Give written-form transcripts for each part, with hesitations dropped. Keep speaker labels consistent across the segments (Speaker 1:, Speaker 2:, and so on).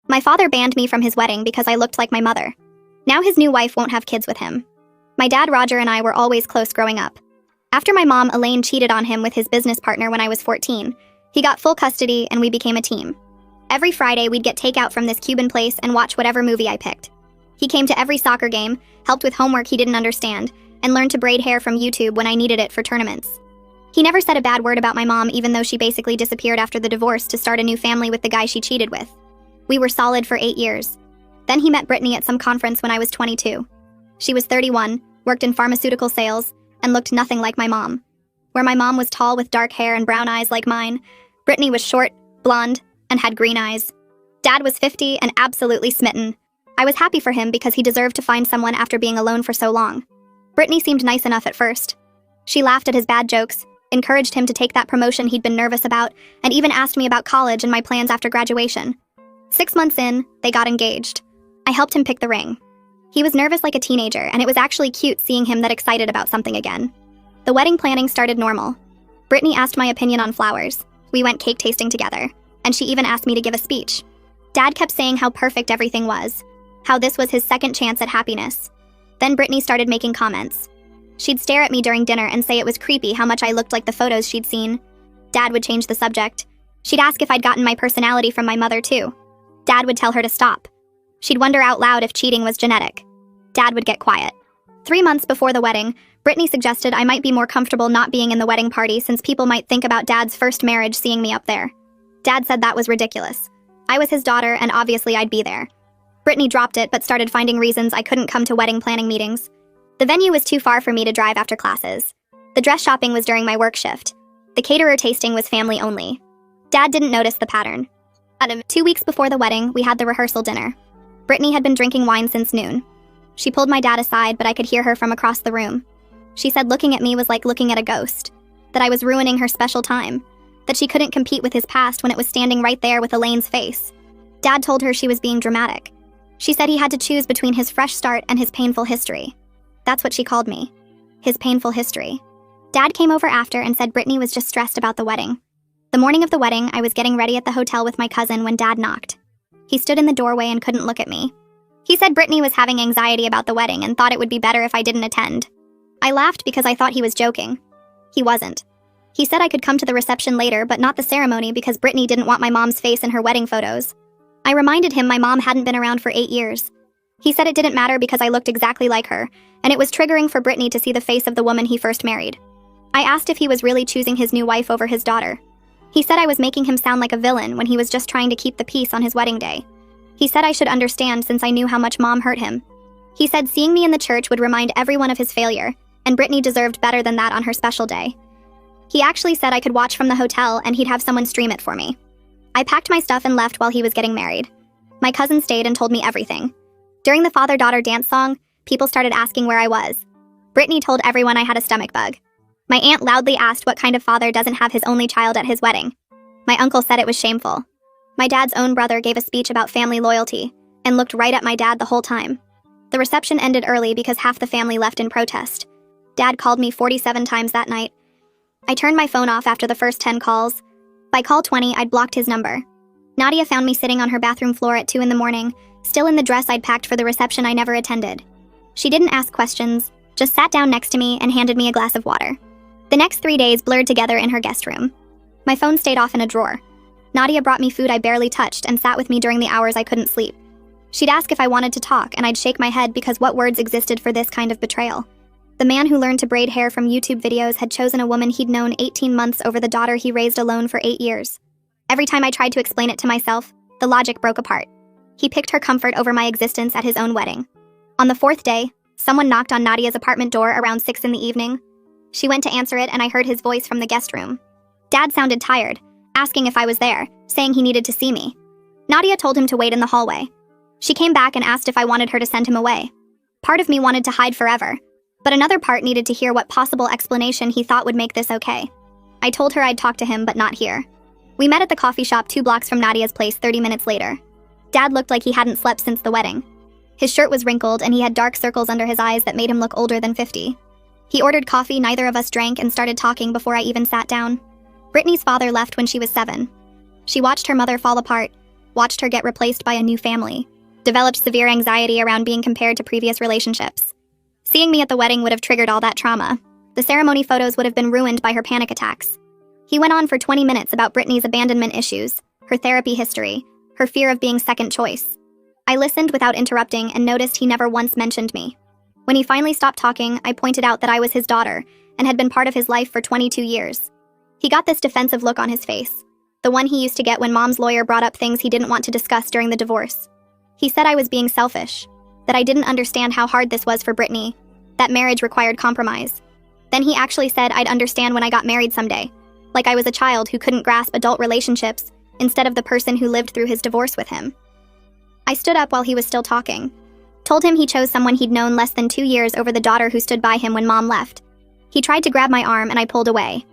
Speaker 1: My father banned me from his wedding because I looked like my mother. Now his new wife won't have kids with him. My dad, Roger, and I were always close growing up. After my mom, Elaine, cheated on him with his business partner when I was 14, he got full custody and we became a team. Every Friday, we'd get takeout from this Cuban place and watch whatever movie I picked. He came to every soccer game, helped with homework he didn't understand, and learned to braid hair from YouTube when I needed it for tournaments. He never said a bad word about my mom, even though she basically disappeared after the divorce to start a new family with the guy she cheated with. We were solid for 8 years. Then he met Brittany at some conference when I was 22. She was 31, worked in pharmaceutical sales, and looked nothing like my mom. Where my mom was tall with dark hair and brown eyes like mine, Brittany was short, blonde, and had green eyes. Dad was 50 and absolutely smitten. I was happy for him because he deserved to find someone after being alone for so long. Brittany seemed nice enough at first. She laughed at his bad jokes, encouraged him to take that promotion he'd been nervous about, and even asked me about college and my plans after graduation. 6 months in, they got engaged. I helped him pick the ring. He was nervous like a teenager, and it was actually cute seeing him that excited about something again. The wedding planning started normal. Brittany asked my opinion on flowers. We went cake tasting together, and she even asked me to give a speech. Dad kept saying how perfect everything was, how this was his second chance at happiness. Then Brittany started making comments. She'd stare at me during dinner and say it was creepy how much I looked like the photos she'd seen. Dad would change the subject. She'd ask if I'd gotten my personality from my mother too. Dad would tell her to stop. She'd wonder out loud if cheating was genetic. Dad would get quiet. 3 months before the wedding, Brittany suggested I might be more comfortable not being in the wedding party since people might think about Dad's first marriage seeing me up there. Dad said that was ridiculous. I was his daughter and obviously I'd be there. Brittany dropped it but started finding reasons I couldn't come to wedding planning meetings. The venue was too far for me to drive after classes. The dress shopping was during my work shift. The caterer tasting was family only. Dad didn't notice the pattern. 2 weeks before the wedding, we had the rehearsal dinner. Brittany had been drinking wine since noon. She pulled my dad aside, but I could hear her from across the room. She said looking at me was like looking at a ghost, that I was ruining her special time, that she couldn't compete with his past when it was standing right there with Elaine's face. Dad told her she was being dramatic. She said he had to choose between his fresh start and his painful history. That's what she called me. His painful history. Dad came over after and said Brittany was just stressed about the wedding. The morning of the wedding, I was getting ready at the hotel with my cousin when Dad knocked. He stood in the doorway and couldn't look at me. He said Brittany was having anxiety about the wedding and thought it would be better if I didn't attend. I laughed because I thought he was joking. He wasn't. He said I could come to the reception later, but not the ceremony because Brittany didn't want my mom's face in her wedding photos. I reminded him my mom hadn't been around for 8 years. He said it didn't matter because I looked exactly like her, and it was triggering for Brittany to see the face of the woman he first married. I asked if he was really choosing his new wife over his daughter. He said I was making him sound like a villain when he was just trying to keep the peace on his wedding day. He said I should understand since I knew how much Mom hurt him. He said seeing me in the church would remind everyone of his failure, and Brittany deserved better than that on her special day. He actually said I could watch from the hotel and he'd have someone stream it for me. I packed my stuff and left while he was getting married. My cousin stayed and told me everything. During the father-daughter dance song, people started asking where I was. Brittany told everyone I had a stomach bug. My aunt loudly asked what kind of father doesn't have his only child at his wedding. My uncle said it was shameful. My dad's own brother gave a speech about family loyalty and looked right at my dad the whole time. The reception ended early because half the family left in protest. Dad called me 47 times that night. I turned my phone off after the first 10 calls. By call 20, I'd blocked his number. Nadia found me sitting on her bathroom floor at 2 in the morning, still in the dress I'd packed for the reception I never attended. She didn't ask questions, just sat down next to me and handed me a glass of water. The next 3 days blurred together in her guest room. My phone stayed off in a drawer. Nadia brought me food I barely touched and sat with me during the hours I couldn't sleep. She'd ask if I wanted to talk, and I'd shake my head because what words existed for this kind of betrayal? The man who learned to braid hair from YouTube videos had chosen a woman he'd known 18 months over the daughter he raised alone for 8 years. Every time I tried to explain it to myself, the logic broke apart. He picked her comfort over my existence at his own wedding. On the 4th day, someone knocked on Nadia's apartment door around 6 in the evening. She went to answer it and I heard his voice from the guest room. Dad sounded tired, asking if I was there, saying he needed to see me. Nadia told him to wait in the hallway. She came back and asked if I wanted her to send him away. Part of me wanted to hide forever, but another part needed to hear what possible explanation he thought would make this okay. I told her I'd talk to him but not here. We met at the coffee shop 2 blocks from Nadia's place 30 minutes later. Dad looked like he hadn't slept since the wedding. His shirt was wrinkled and he had dark circles under his eyes that made him look older than 50. He ordered coffee neither of us drank and started talking before I even sat down. Brittany's father left when she was 7. She watched her mother fall apart, watched her get replaced by a new family, developed severe anxiety around being compared to previous relationships. Seeing me at the wedding would have triggered all that trauma. The ceremony photos would have been ruined by her panic attacks. He went on for 20 minutes about Brittany's abandonment issues, her therapy history, her fear of being second choice. I listened without interrupting and noticed he never once mentioned me. When he finally stopped talking, I pointed out that I was his daughter and had been part of his life for 22 years. He got this defensive look on his face, the one he used to get when Mom's lawyer brought up things he didn't want to discuss during the divorce. He said I was being selfish, that I didn't understand how hard this was for Brittany, that marriage required compromise. Then he actually said I'd understand when I got married someday, like I was a child who couldn't grasp adult relationships instead of the person who lived through his divorce with him. I stood up while he was still talking, told him he chose someone he'd known less than 2 years over the daughter who stood by him when Mom left. He tried to grab my arm and I pulled away.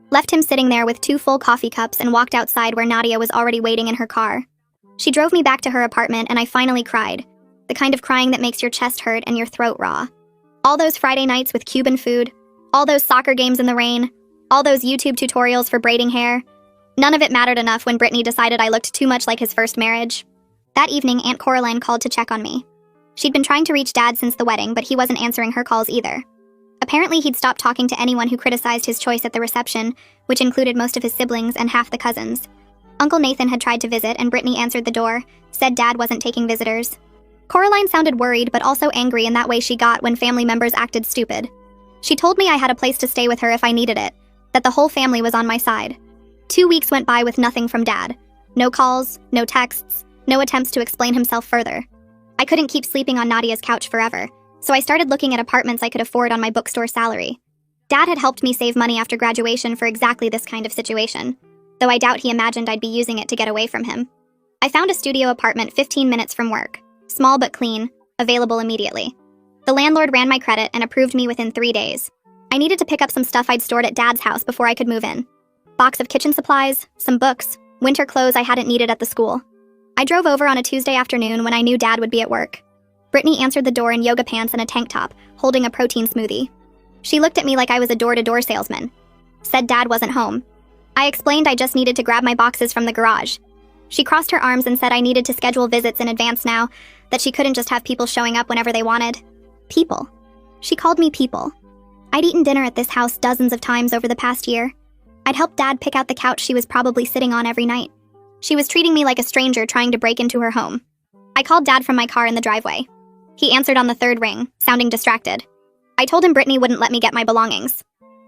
Speaker 1: Left him sitting there with 2 full coffee cups and walked outside where Nadia was already waiting in her car. She drove me back to her apartment and I finally cried, the kind of crying that makes your chest hurt and your throat raw. All those Friday nights with Cuban food, all those soccer games in the rain, all those YouTube tutorials for braiding hair. None of it mattered enough when Brittany decided I looked too much like his first marriage. That evening, Aunt Coraline called to check on me. She'd been trying to reach Dad since the wedding, but he wasn't answering her calls either. Apparently, he'd stopped talking to anyone who criticized his choice at the reception, which included most of his siblings and half the cousins. Uncle Nathan had tried to visit, and Brittany answered the door, said Dad wasn't taking visitors. Coraline sounded worried, but also angry in that way she got when family members acted stupid. She told me I had a place to stay with her if I needed it, that the whole family was on my side. 2 weeks went by with nothing from Dad. No calls, no texts, no attempts to explain himself further. I couldn't keep sleeping on Nadia's couch forever, so I started looking at apartments I could afford on my bookstore salary. Dad had helped me save money after graduation for exactly this kind of situation, though I doubt he imagined I'd be using it to get away from him. I found a studio apartment 15 minutes from work, small but clean, available immediately. The landlord ran my credit and approved me within 3 days. I needed to pick up some stuff I'd stored at Dad's house before I could move in. Box of kitchen supplies, some books, winter clothes I hadn't needed at the school. I drove over on a Tuesday afternoon when I knew Dad would be at work. Brittany answered the door in yoga pants and a tank top, holding a protein smoothie. She looked at me like I was a door-to-door salesman. Said Dad wasn't home. I explained I just needed to grab my boxes from the garage. She crossed her arms and said I needed to schedule visits in advance now, that she couldn't just have people showing up whenever they wanted. People. She called me people. I'd eaten dinner at this house dozens of times over the past year. I'd helped Dad pick out the couch she was probably sitting on every night. She was treating me like a stranger trying to break into her home. I called Dad from my car in the driveway. He answered on the 3rd ring, sounding distracted. I told him Brittany wouldn't let me get my belongings.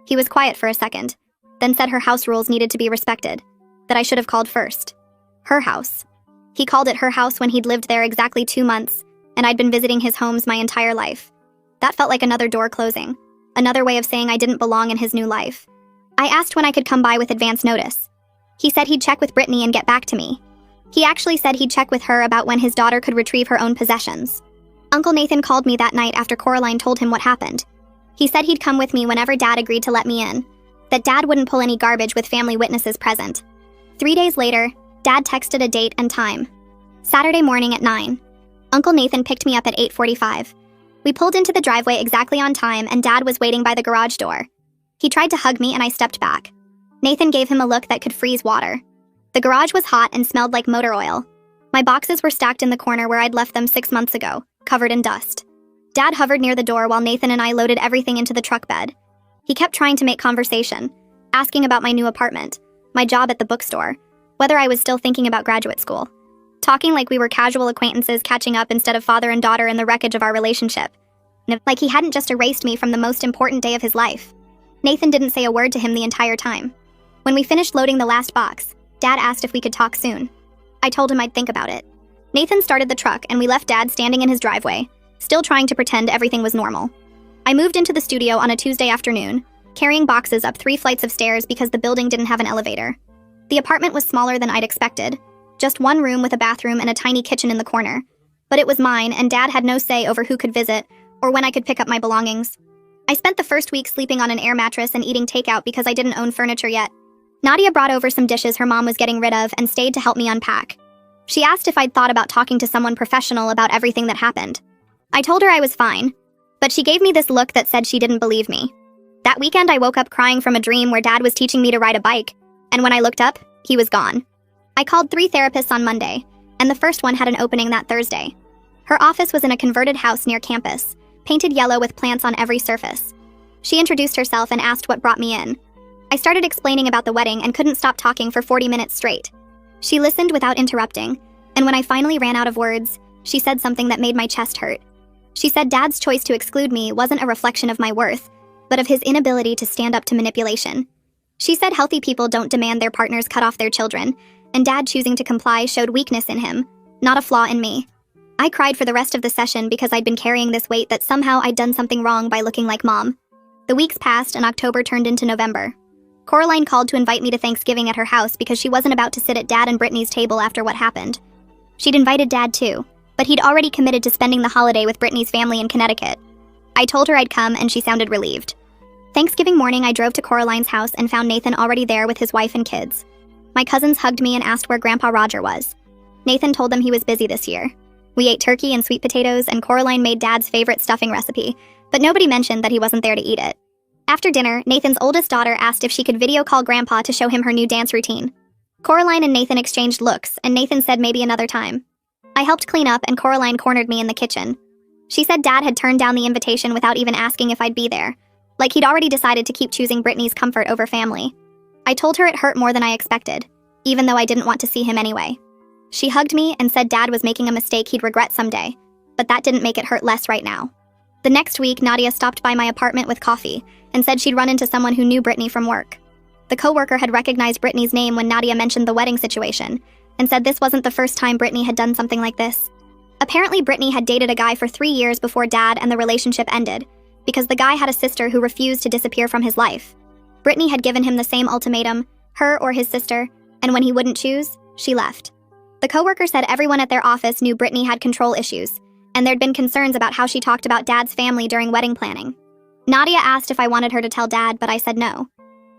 Speaker 1: He was quiet for a second, then said her house rules needed to be respected, that I should have called first. Her house. He called it her house when he'd lived there exactly 2 months, and I'd been visiting his homes my entire life. That felt like another door closing, another way of saying I didn't belong in his new life. I asked when I could come by with advance notice. He said he'd check with Brittany and get back to me. He actually said he'd check with her about when his daughter could retrieve her own possessions. Uncle Nathan called me that night after Coraline told him what happened. He said he'd come with me whenever Dad agreed to let me in, that Dad wouldn't pull any garbage with family witnesses present. 3 days later, Dad texted a date and time. Saturday morning at 9. Uncle Nathan picked me up at 8:45. We pulled into the driveway exactly on time and Dad was waiting by the garage door. He tried to hug me and I stepped back. Nathan gave him a look that could freeze water. The garage was hot and smelled like motor oil. My boxes were stacked in the corner where I'd left them 6 months ago, covered in dust. Dad hovered near the door while Nathan and I loaded everything into the truck bed. He kept trying to make conversation, asking about my new apartment, my job at the bookstore, whether I was still thinking about graduate school. Talking like we were casual acquaintances catching up instead of father and daughter in the wreckage of our relationship. Like he hadn't just erased me from the most important day of his life. Nathan didn't say a word to him the entire time. When we finished loading the last box, Dad asked if we could talk soon. I told him I'd think about it. Nathan started the truck and we left Dad standing in his driveway, still trying to pretend everything was normal. I moved into the studio on a Tuesday afternoon, carrying boxes up 3 flights of stairs because the building didn't have an elevator. The apartment was smaller than I'd expected, just 1 room with a bathroom and a tiny kitchen in the corner. But it was mine and Dad had no say over who could visit or when I could pick up my belongings. I spent the first week sleeping on an air mattress and eating takeout because I didn't own furniture yet. Nadia brought over some dishes her mom was getting rid of and stayed to help me unpack. She asked if I'd thought about talking to someone professional about everything that happened. I told her I was fine, but she gave me this look that said she didn't believe me. That weekend I woke up crying from a dream where Dad was teaching me to ride a bike, and when I looked up, he was gone. I called 3 therapists on Monday, and and the first one had an opening that Thursday. Her office was in a converted house near campus, painted yellow with plants on every surface. She introduced herself and asked what brought me in. I started explaining about the wedding and couldn't stop talking for 40 minutes straight. She listened without interrupting, and when I finally ran out of words, she said something that made my chest hurt. She said Dad's choice to exclude me wasn't a reflection of my worth, but of his inability to stand up to manipulation. She said healthy people don't demand their partners cut off their children, and Dad choosing to comply showed weakness in him, not a flaw in me. I cried for the rest of the session because I'd been carrying this weight that somehow I'd done something wrong by looking like Mom. The weeks passed and October turned into November. Coraline called to invite me to Thanksgiving at her house because she wasn't about to sit at Dad and Brittany's table after what happened. She'd invited Dad too, but he'd already committed to spending the holiday with Brittany's family in Connecticut. I told her I'd come and she sounded relieved. Thanksgiving morning, I drove to Coraline's house and found Nathan already there with his wife and kids. My cousins hugged me and asked where Grandpa Roger was. Nathan told them he was busy this year. We ate turkey and sweet potatoes, and Coraline made Dad's favorite stuffing recipe, but nobody mentioned that he wasn't there to eat it. After dinner, Nathan's oldest daughter asked if she could video call Grandpa to show him her new dance routine. Coraline and Nathan exchanged looks, and Nathan said maybe another time. I helped clean up, and Coraline cornered me in the kitchen. She said Dad had turned down the invitation without even asking if I'd be there, like he'd already decided to keep choosing Brittany's comfort over family. I told her it hurt more than I expected, even though I didn't want to see him anyway. She hugged me and said Dad was making a mistake he'd regret someday, but that didn't make it hurt less right now. The next week, Nadia stopped by my apartment with coffee and said she'd run into someone who knew Brittany from work. The coworker had recognized Brittany's name when Nadia mentioned the wedding situation and said this wasn't the first time Brittany had done something like this. Apparently, Brittany had dated a guy for 3 years before Dad and the relationship ended because the guy had a sister who refused to disappear from his life. Brittany had given him the same ultimatum, her or his sister, and when he wouldn't choose, she left. The coworker said everyone at their office knew Brittany had control issues, and there'd been concerns about how she talked about Dad's family during wedding planning. Nadia asked if I wanted her to tell Dad, but I said no.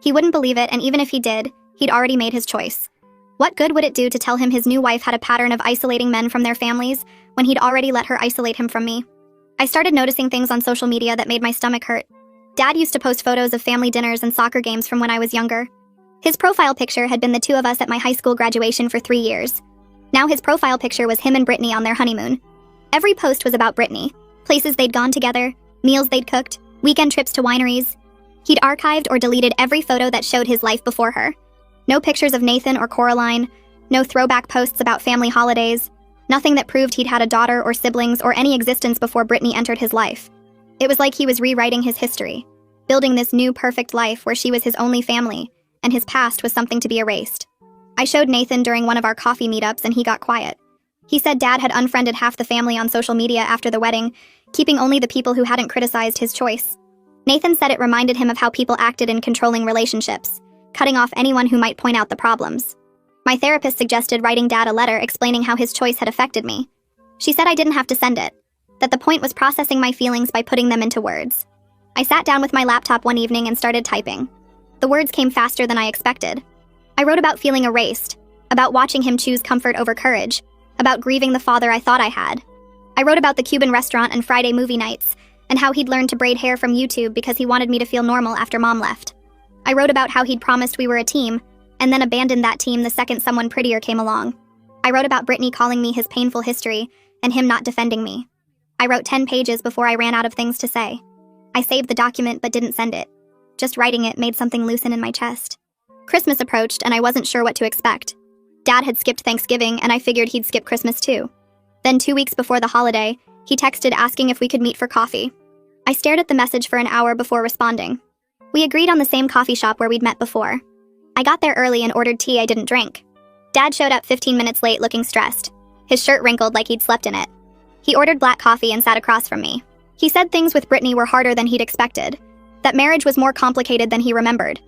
Speaker 1: He wouldn't believe it, and even if he did, he'd already made his choice. What good would it do to tell him his new wife had a pattern of isolating men from their families when he'd already let her isolate him from me? I started noticing things on social media that made my stomach hurt. Dad used to post photos of family dinners and soccer games from when I was younger. His profile picture had been the two of us at my high school graduation for 3 years. Now his profile picture was him and Brittany on their honeymoon. Every post was about Brittany, places they'd gone together, meals they'd cooked, weekend trips to wineries. He'd archived or deleted every photo that showed his life before her. No pictures of Nathan or Coraline, no throwback posts about family holidays, nothing that proved he'd had a daughter or siblings or any existence before Brittany entered his life. It was like he was rewriting his history, building this new perfect life where she was his only family, and his past was something to be erased. I showed Nathan during one of our coffee meetups and he got quiet. He said Dad had unfriended half the family on social media after the wedding, keeping only the people who hadn't criticized his choice. Nathan said it reminded him of how people acted in controlling relationships, cutting off anyone who might point out the problems. My therapist suggested writing Dad a letter explaining how his choice had affected me. She said I didn't have to send it, that the point was processing my feelings by putting them into words. I sat down with my laptop one evening and started typing. The words came faster than I expected. I wrote about feeling erased, about watching him choose comfort over courage, about grieving the father I thought I had. I wrote about the Cuban restaurant and Friday movie nights, and how he'd learned to braid hair from YouTube because he wanted me to feel normal after Mom left. I wrote about how he'd promised we were a team, and then abandoned that team the second someone prettier came along. I wrote about Brittany calling me his painful history, and him not defending me. I wrote 10 pages before I ran out of things to say. I saved the document but didn't send it. Just writing it made something loosen in my chest. Christmas approached, and I wasn't sure what to expect. Dad had skipped Thanksgiving, and I figured he'd skip Christmas too. Then 2 weeks before the holiday, he texted asking if we could meet for coffee. I stared at the message for an hour before responding. We agreed on the same coffee shop where we'd met before. I got there early and ordered tea I didn't drink. Dad showed up 15 minutes late looking stressed. His shirt wrinkled like he'd slept in it. He ordered black coffee and sat across from me. He said things with Brittany were harder than he'd expected, that marriage was more complicated than he remembered.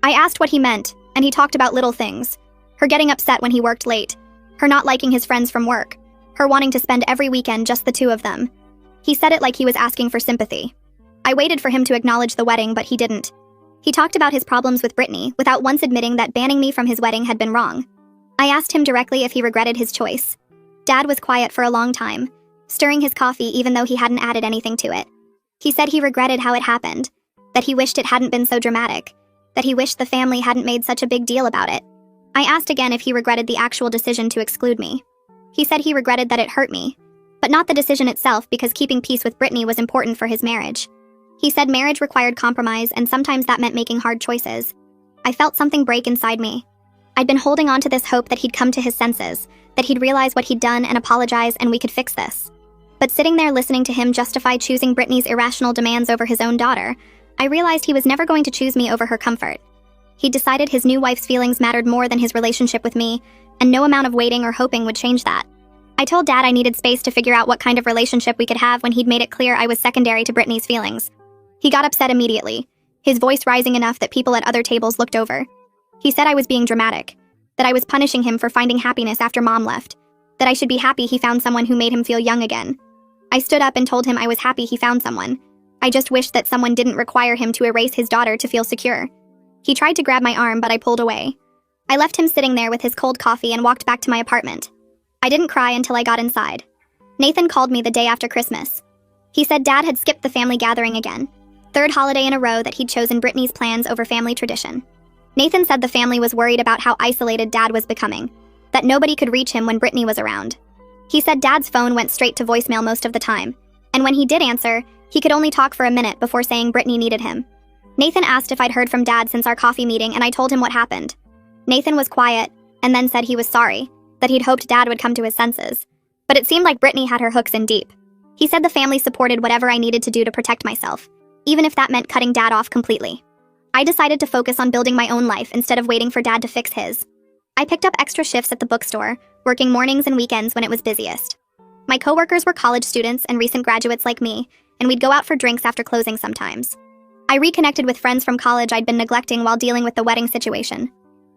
Speaker 1: I asked what he meant, and he talked about little things. Her getting upset when he worked late, her not liking his friends from work, her wanting to spend every weekend just the two of them. He said it like he was asking for sympathy. I waited for him to acknowledge the wedding, but he didn't. He talked about his problems with Brittany without once admitting that banning me from his wedding had been wrong. I asked him directly if he regretted his choice. Dad was quiet for a long time, stirring his coffee even though he hadn't added anything to it. He said he regretted how it happened, that he wished it hadn't been so dramatic, that he wished the family hadn't made such a big deal about it. I asked again if he regretted the actual decision to exclude me. He said he regretted that it hurt me, but not the decision itself because keeping peace with Brittany was important for his marriage. He said marriage required compromise and sometimes that meant making hard choices. I felt something break inside me. I'd been holding on to this hope that he'd come to his senses, that he'd realize what he'd done and apologize and we could fix this. But sitting there listening to him justify choosing Brittany's irrational demands over his own daughter, I realized he was never going to choose me over her comfort. He'd decided his new wife's feelings mattered more than his relationship with me, and no amount of waiting or hoping would change that. I told Dad I needed space to figure out what kind of relationship we could have when he'd made it clear I was secondary to Brittany's feelings. He got upset immediately, his voice rising enough that people at other tables looked over. He said I was being dramatic, that I was punishing him for finding happiness after Mom left, that I should be happy he found someone who made him feel young again. I stood up and told him I was happy he found someone. I just wished that someone didn't require him to erase his daughter to feel secure. He tried to grab my arm, but I pulled away. I left him sitting there with his cold coffee and walked back to my apartment. I didn't cry until I got inside. Nathan called me the day after Christmas. He said Dad had skipped the family gathering again. Third holiday in a row that he'd chosen Brittany's plans over family tradition. Nathan said the family was worried about how isolated Dad was becoming, that nobody could reach him when Brittany was around. He said Dad's phone went straight to voicemail most of the time, and when he did answer, he could only talk for a minute before saying Brittany needed him. Nathan asked if I'd heard from Dad since our coffee meeting, and I told him what happened. Nathan was quiet, and then said he was sorry, that he'd hoped Dad would come to his senses. But it seemed like Brittany had her hooks in deep. He said the family supported whatever I needed to do to protect myself, even if that meant cutting Dad off completely. I decided to focus on building my own life instead of waiting for Dad to fix his. I picked up extra shifts at the bookstore, working mornings and weekends when it was busiest. My coworkers were college students and recent graduates like me, and we'd go out for drinks after closing sometimes. I reconnected with friends from college I'd been neglecting while dealing with the wedding situation.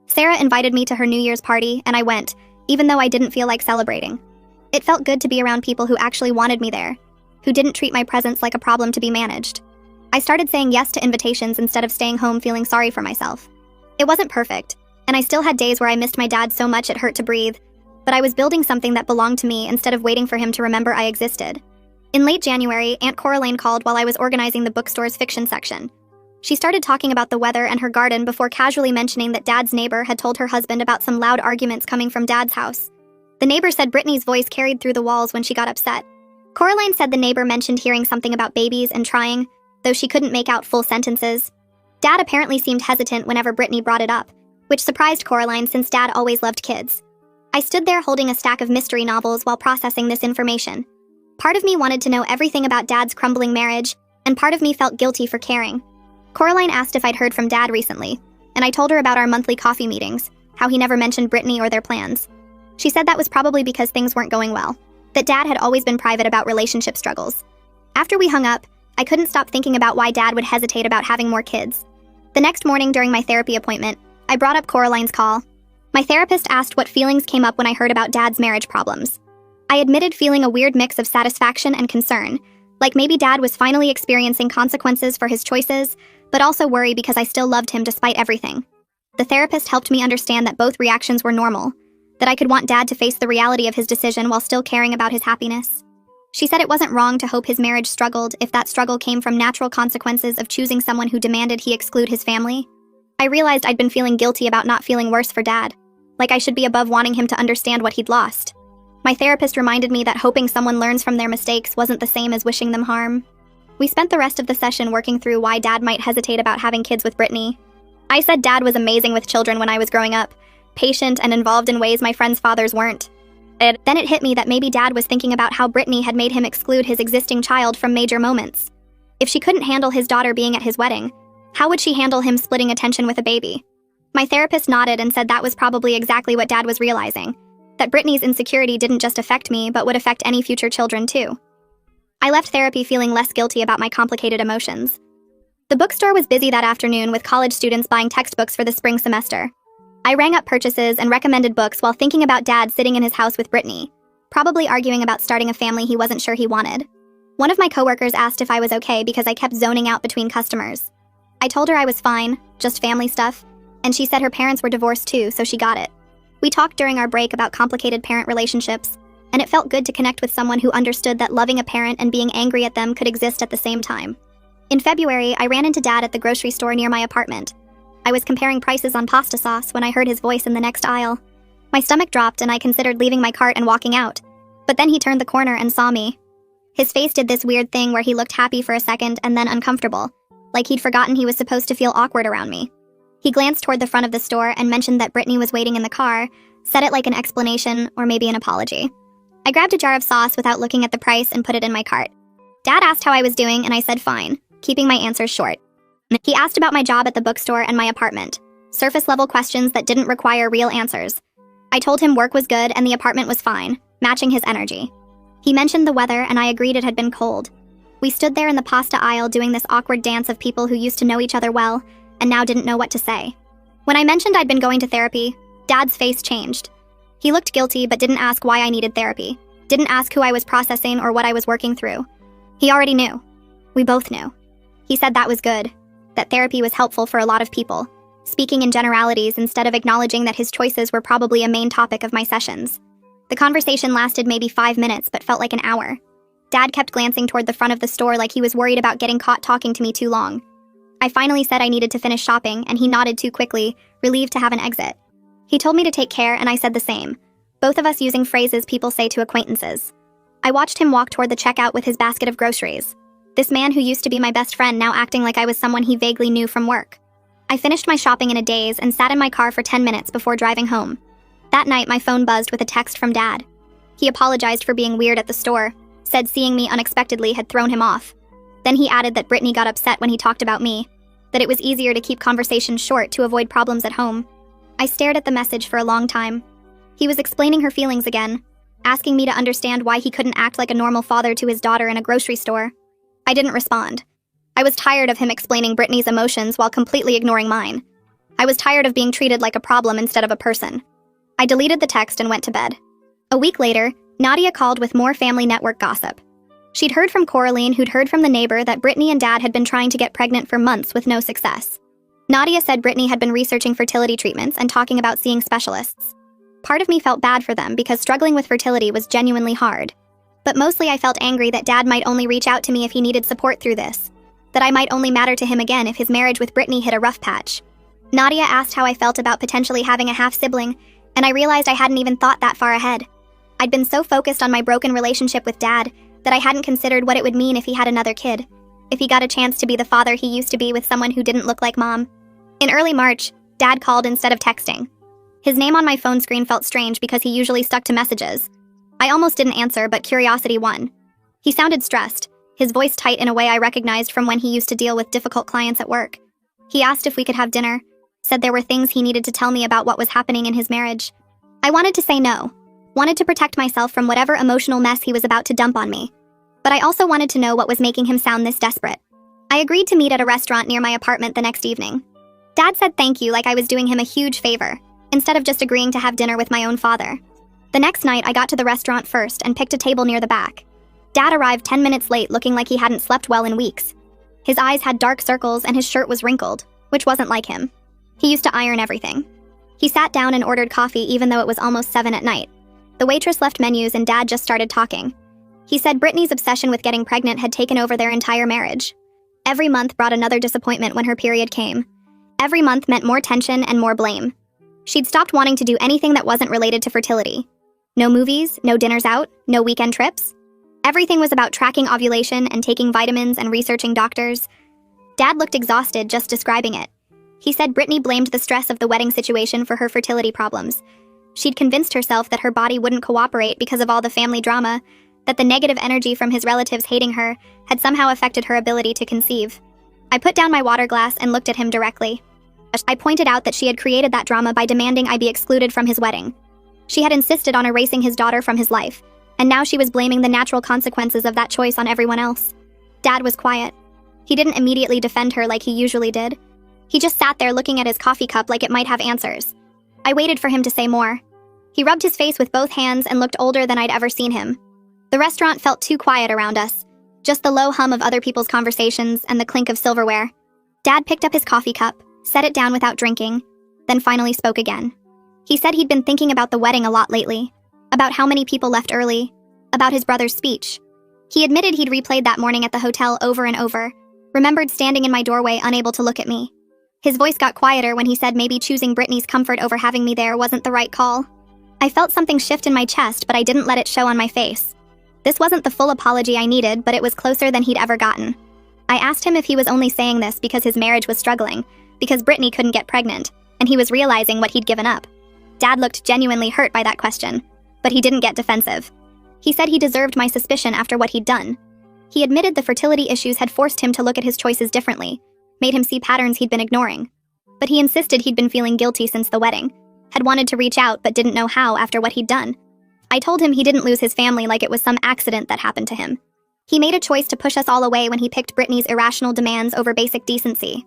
Speaker 1: Sarah invited me to her New Year's party, and I went, even though I didn't feel like celebrating. It felt good to be around people who actually wanted me there, who didn't treat my presence like a problem to be managed. I started saying yes to invitations instead of staying home feeling sorry for myself. It wasn't perfect, and I still had days where I missed my dad so much it hurt to breathe, but I was building something that belonged to me instead of waiting for him to remember I existed. In late January, Aunt Coraline called while I was organizing the bookstore's fiction section. She started talking about the weather and her garden before casually mentioning that Dad's neighbor had told her husband about some loud arguments coming from Dad's house. The neighbor said Brittany's voice carried through the walls when she got upset. Coraline said the neighbor mentioned hearing something about babies and trying, though she couldn't make out full sentences. Dad apparently seemed hesitant whenever Brittany brought it up, which surprised Coraline since Dad always loved kids. I stood there holding a stack of mystery novels while processing this information. Part of me wanted to know everything about Dad's crumbling marriage, and part of me felt guilty for caring. Coraline asked if I'd heard from Dad recently, and I told her about our monthly coffee meetings, how he never mentioned Brittany or their plans. She said that was probably because things weren't going well, that Dad had always been private about relationship struggles. After we hung up, I couldn't stop thinking about why Dad would hesitate about having more kids. The next morning during my therapy appointment, I brought up Coraline's call. My therapist asked what feelings came up when I heard about Dad's marriage problems. I admitted feeling a weird mix of satisfaction and concern, like maybe Dad was finally experiencing consequences for his choices, but also worry because I still loved him despite everything. The therapist helped me understand that both reactions were normal, that I could want Dad to face the reality of his decision while still caring about his happiness. She said it wasn't wrong to hope his marriage struggled if that struggle came from natural consequences of choosing someone who demanded he exclude his family. I realized I'd been feeling guilty about not feeling worse for Dad, like I should be above wanting him to understand what he'd lost. My therapist reminded me that hoping someone learns from their mistakes wasn't the same as wishing them harm. We spent the rest of the session working through why Dad might hesitate about having kids with Brittany. I said Dad was amazing with children when I was growing up, patient and involved in ways my friends' fathers weren't. Then it hit me that maybe Dad was thinking about how Brittany had made him exclude his existing child from major moments. If she couldn't handle his daughter being at his wedding, how would she handle him splitting attention with a baby? My therapist nodded and said that was probably exactly what Dad was realizing, that Brittany's insecurity didn't just affect me, but would affect any future children too. I left therapy feeling less guilty about my complicated emotions. The bookstore was busy that afternoon with college students buying textbooks for the spring semester. I rang up purchases and recommended books while thinking about Dad sitting in his house with Brittany, probably arguing about starting a family he wasn't sure he wanted. One of my coworkers asked if I was okay because I kept zoning out between customers. I told her I was fine, just family stuff, and she said her parents were divorced too, so she got it. We talked during our break about complicated parent relationships, and it felt good to connect with someone who understood that loving a parent and being angry at them could exist at the same time. In February, I ran into Dad at the grocery store near my apartment. I was comparing prices on pasta sauce when I heard his voice in the next aisle. My stomach dropped and I considered leaving my cart and walking out. But then he turned the corner and saw me. His face did this weird thing where he looked happy for a second and then uncomfortable, like he'd forgotten he was supposed to feel awkward around me. He glanced toward the front of the store and mentioned that Brittany was waiting in the car, said it like an explanation or maybe an apology. I grabbed a jar of sauce without looking at the price and put it in my cart. Dad asked how I was doing and I said fine, keeping my answers short. He asked about my job at the bookstore and my apartment, surface-level questions that didn't require real answers. I told him work was good and the apartment was fine, matching his energy. He mentioned the weather and I agreed it had been cold. We stood there in the pasta aisle doing this awkward dance of people who used to know each other well and now didn't know what to say. When I mentioned I'd been going to therapy, Dad's face changed. He looked guilty but didn't ask why I needed therapy, didn't ask who I was processing or what I was working through. He already knew. We both knew. He said that was good, that therapy was helpful for a lot of people, speaking in generalities instead of acknowledging that his choices were probably a main topic of my sessions. The conversation lasted maybe 5 minutes but felt like an hour. Dad kept glancing toward the front of the store like he was worried about getting caught talking to me too long. I finally said I needed to finish shopping and he nodded too quickly, relieved to have an exit. He told me to take care and I said the same, both of us using phrases people say to acquaintances. I watched him walk toward the checkout with his basket of groceries. This man who used to be my best friend now acting like I was someone he vaguely knew from work. I finished my shopping in a daze and sat in my car for 10 minutes before driving home. That night my phone buzzed with a text from Dad. He apologized for being weird at the store, said seeing me unexpectedly had thrown him off. Then he added that Brittany got upset when he talked about me, that it was easier to keep conversations short to avoid problems at home. I stared at the message for a long time. He was explaining her feelings again, asking me to understand why he couldn't act like a normal father to his daughter in a grocery store. I didn't respond. I was tired of him explaining Brittany's emotions while completely ignoring mine. I was tired of being treated like a problem instead of a person. I deleted the text and went to bed. A week later, Nadia called with more family network gossip. She'd heard from Coraline, who'd heard from the neighbor, that Brittany and Dad had been trying to get pregnant for months with no success. Nadia said Brittany had been researching fertility treatments and talking about seeing specialists. Part of me felt bad for them because struggling with fertility was genuinely hard. But mostly I felt angry that Dad might only reach out to me if he needed support through this, that I might only matter to him again if his marriage with Brittany hit a rough patch. Nadia asked how I felt about potentially having a half-sibling, and I realized I hadn't even thought that far ahead. I'd been so focused on my broken relationship with Dad that I hadn't considered what it would mean if he had another kid, if he got a chance to be the father he used to be with someone who didn't look like Mom. In early March, Dad called instead of texting. His name on my phone screen felt strange because he usually stuck to messages. I almost didn't answer, but curiosity won. He sounded stressed, his voice tight in a way I recognized from when he used to deal with difficult clients at work. He asked if we could have dinner, said there were things he needed to tell me about what was happening in his marriage. I wanted to say no, wanted to protect myself from whatever emotional mess he was about to dump on me. But I also wanted to know what was making him sound this desperate. I agreed to meet at a restaurant near my apartment the next evening. Dad said thank you like I was doing him a huge favor, instead of just agreeing to have dinner with my own father. The next night, I got to the restaurant first and picked a table near the back. Dad arrived 10 minutes late looking like he hadn't slept well in weeks. His eyes had dark circles and his shirt was wrinkled, which wasn't like him. He used to iron everything. He sat down and ordered coffee even though it was almost 7 at night. The waitress left menus and Dad just started talking. He said Brittany's obsession with getting pregnant had taken over their entire marriage. Every month brought another disappointment when her period came. Every month meant more tension and more blame. She'd stopped wanting to do anything that wasn't related to fertility. No movies, no dinners out, no weekend trips. Everything was about tracking ovulation and taking vitamins and researching doctors. Dad looked exhausted just describing it. He said Brittany blamed the stress of the wedding situation for her fertility problems. She'd convinced herself that her body wouldn't cooperate because of all the family drama, that the negative energy from his relatives hating her had somehow affected her ability to conceive. I put down my water glass and looked at him directly. I pointed out that she had created that drama by demanding I be excluded from his wedding. She had insisted on erasing his daughter from his life, and now she was blaming the natural consequences of that choice on everyone else. Dad was quiet. He didn't immediately defend her like he usually did. He just sat there looking at his coffee cup like it might have answers. I waited for him to say more. He rubbed his face with both hands and looked older than I'd ever seen him. The restaurant felt too quiet around us, just the low hum of other people's conversations and the clink of silverware. Dad picked up his coffee cup, set it down without drinking, then finally spoke again. He said he'd been thinking about the wedding a lot lately, about how many people left early, about his brother's speech. He admitted he'd replayed that morning at the hotel over and over, remembered standing in my doorway unable to look at me. His voice got quieter when he said maybe choosing Brittany's comfort over having me there wasn't the right call. I felt something shift in my chest, but I didn't let it show on my face. This wasn't the full apology I needed, but it was closer than he'd ever gotten. I asked him if he was only saying this because his marriage was struggling, because Brittany couldn't get pregnant, and he was realizing what he'd given up. Dad looked genuinely hurt by that question, but he didn't get defensive. He said he deserved my suspicion after what he'd done. He admitted the fertility issues had forced him to look at his choices differently, made him see patterns he'd been ignoring. But he insisted he'd been feeling guilty since the wedding, had wanted to reach out but didn't know how after what he'd done. I told him he didn't lose his family like it was some accident that happened to him. He made a choice to push us all away when he picked Brittany's irrational demands over basic decency.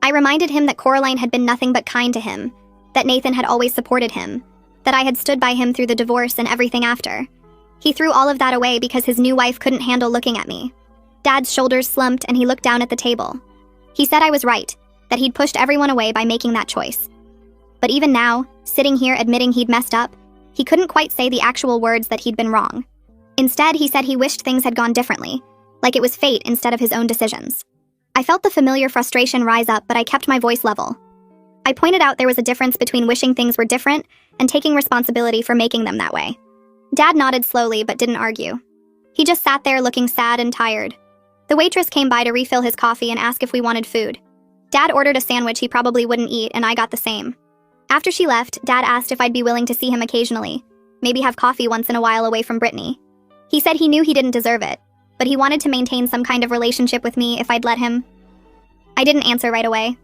Speaker 1: I reminded him that Coraline had been nothing but kind to him, that Nathan had always supported him, that I had stood by him through the divorce and everything after. He threw all of that away because his new wife couldn't handle looking at me. Dad's shoulders slumped and he looked down at the table. He said I was right, that he'd pushed everyone away by making that choice. But even now, sitting here admitting he'd messed up, he couldn't quite say the actual words that he'd been wrong. Instead, he said he wished things had gone differently, like it was fate instead of his own decisions. I felt the familiar frustration rise up, but I kept my voice level. I pointed out there was a difference between wishing things were different and taking responsibility for making them that way. Dad nodded slowly but didn't argue. He just sat there looking sad and tired. The waitress came by to refill his coffee and ask if we wanted food. Dad ordered a sandwich he probably wouldn't eat, and I got the same. After she left, Dad asked if I'd be willing to see him occasionally, maybe have coffee once in a while away from Brittany. He said he knew he didn't deserve it, but he wanted to maintain some kind of relationship with me if I'd let him. I didn't answer right away.